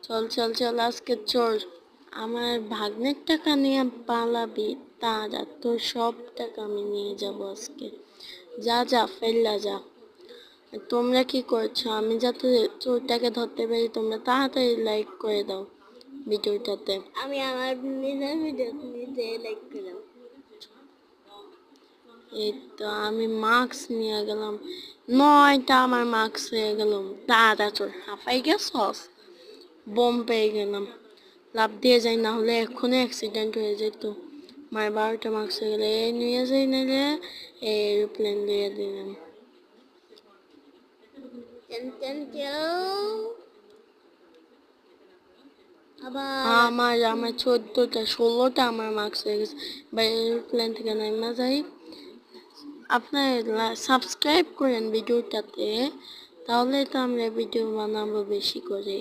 চল চল চল আজকে চোর আমার ভাগ্নের টাকা নিয়ে পালাবি, তারা তোর সব টাকা আমি নিয়ে যাব আজকে। যা যা ফেললা যা। তোমরা কি করছো? আমি যাতে চোরটাকে ধরতে পারি তোমরা তাড়াতাড়ি লাইক করে দাও ভিডিওটাতে। আমি আমার নিজের ভিডিও নিজে লাইক করলাম। এই তো আমি মাস্ক নিয়ে গেলাম, 9টা আমার মাস্ক হয়ে গেল। তাড়া চোর হাঁপাই গেছস, বোম পেয়ে গেলাম, লাভ দিয়ে যাই, না হলে এক্ষুনি অ্যাক্সিডেন্ট হয়ে যেত। মার 12টা মার্কস হয়ে গেলে এই নিয়ে যাই, নাহলে এরোপ্লেন দিয়ে দিলাম। আমার 14টা 16টা আমার মার্কস হয়ে গেছে। বা এরোপ্লেন থেকে নামা যাই। আপনার সাবস্ক্রাইব করেন ভিডিওটাতে, তাহলে তো আমরা ভিডিও বানাবো বেশি করে।